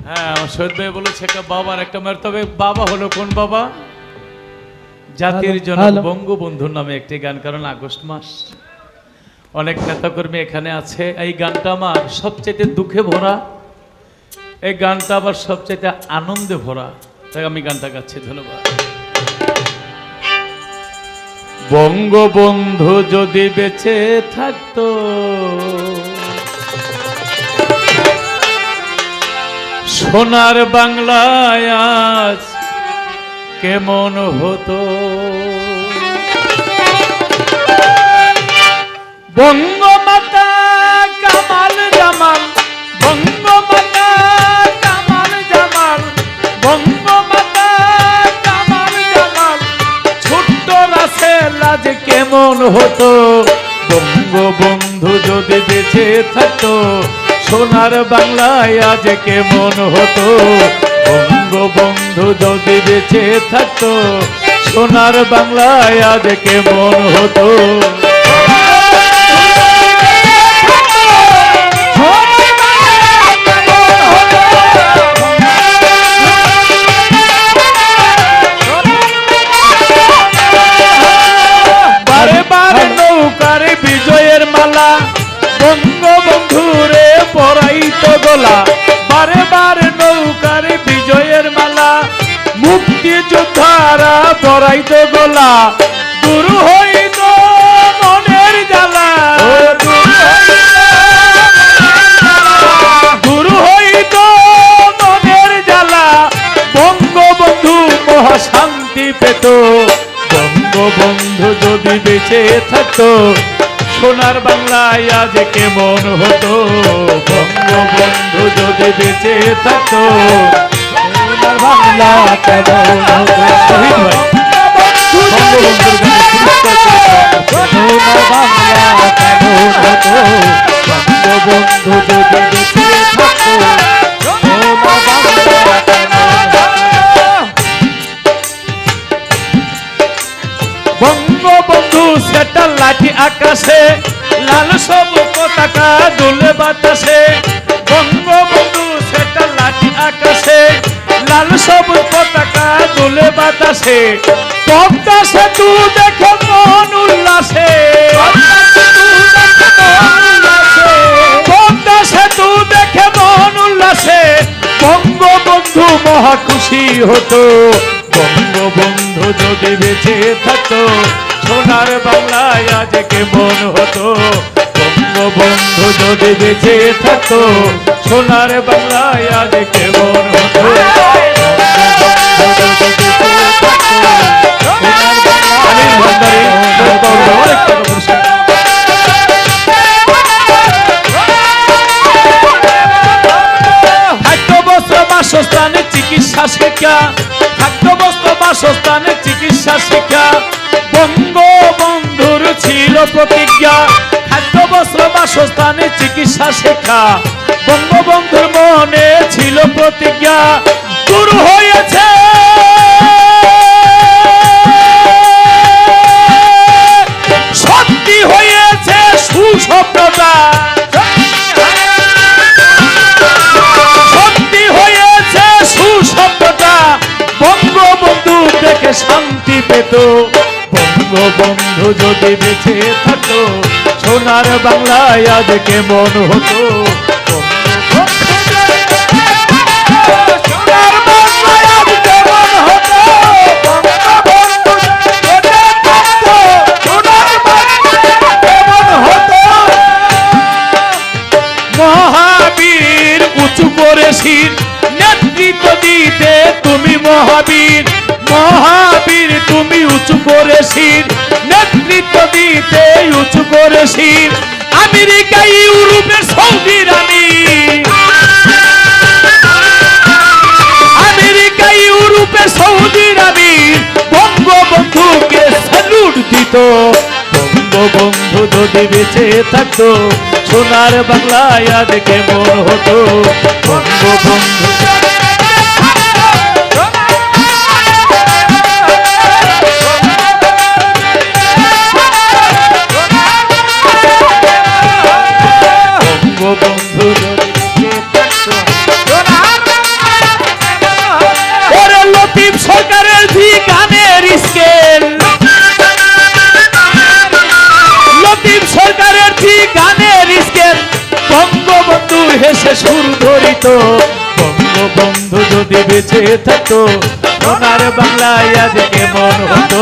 হ্যাঁ, আমার শহীদ ভাই বলেছে একটা বাবার একটা মায়ের, তবে বাবা হলো কোন বাবা? জাতির জনক বঙ্গবন্ধুর নামে একটি গান, কারণ আগস্ট মাস, অনেক নেতাকর্মী এখানে আছে। এই গানটা আমার সবচেয়ে দুঃখে ভরা, এই গানটা আবার সবচেয়ে আনন্দে ভরা, তাই আমি গানটা গাচ্ছি। ধন্যবাদ। বঙ্গবন্ধু যদি বেঁচে থাকতো, সোনার বাংলায় আজ কেমন হতো। বঙ্গমাতা কামাল জামাল, বঙ্গমাতা কামাল জামাল, বঙ্গমাতা কামাল জামাল, ছোট্ট রাসেল আজ কেমন হতো। বঙ্গবন্ধু যদি বেঁচে থাকতো, সোনার বাংলায় আজ কেমন হতো। বঙ্গবন্ধু যদি বেঁচে থাকতো, সোনার বাংলায় আজ কেমন হতো। বারে বারে নৌকার বিজয়ের মালা বঙ্গবন্ধুরে পরাইতো গোলা, বারে বারে নৌকার বিজয়ের মালা মুক্তিযোদ্ধারা পরাইতো গোলা। দূর হইত মনের জ্বালা, দূর হইত মনের জ্বালা, বঙ্গবন্ধু মহাশান্তি পেত। বঙ্গবন্ধু যদি বেঁচে থাকতো, সোনার বাংলায় আজ কেমন হতো। বঙ্গবন্ধু যদি বেঁচে থাকতো, সোনার বাংলা কেমন হতো। বঙ্গবন্ধুর গানে সোনার বাংলা কেমন হতো। বঙ্গবন্ধু যদি বেঁচে থাকতো, সোনার বাংলা কেমন হতো। বঙ্গবন্ধু সেটা লাঠি আকাশে, লাল সবুজ পতাকা দুলে বাতাসে। বঙ্গবন্ধু সেটা লাঠি আকাশে, লাল সবুজ পতাকা দুলে বাতাসে। পদ্মা সেতু দেখে মন উল্লাসে, পদ্মা সেতু দেখে মন উল্লাসে, বঙ্গবন্ধু মহা খুশি হতো। বঙ্গবন্ধু যদি বেঁচে থাকতো, সোনার বাংলায় আজ কেমন হতো। বঙ্গবন্ধু যদি বেঁচে থাকতো, সোনার বাংলায় আজ কেমন হতো। বাসস্থানে চিকিৎসা শিক্ষা, খাদ্য বস্ত্র বাসস্থানে চিকিৎসা শিক্ষা, বঙ্গবন্ধুর ছিল প্রতিজ্ঞা। খাদ্য বস্ত্র বাসস্থানে চিকিৎসা শিক্ষা, বঙ্গবন্ধুর মনে ছিল প্রতিজ্ঞা। দূর হয়েছে সত্যি হয়েছে সুস্বপ্নতা, সুস্বপ্নতা। বঙ্গবন্ধু দেখে শান্তি পেত। বঙ্গবন্ধু যদি বেঁচে থাকতো, সোনার বাংলায় আজ কেমন হতো। মহাবীর উঁচু করে শির, নেতৃত্ব দিতে তুমি মহাবীর। মহাবীর তুমি উঁচু করে শির, নেতৃত্ব দিতে উঁচু করে শির। আমেরিকা ইউরোপের সৌদি রানী, আমেরিকা ইউরোপের সৌদি রানী বঙ্গবন্ধুকে স্যালুট দিত। বঙ্গবন্ধু যদি বেঁচে থাকতো, সোনার বাংলায় আজ কেমন হতো। বঙ্গবন্ধু বঙ্গবন্ধু যদি বেঁচে থাকতো, হতো বঙ্গবন্ধু যদি বেঁচে থাকতো সোনার বাংলায় আজ কেমন হতো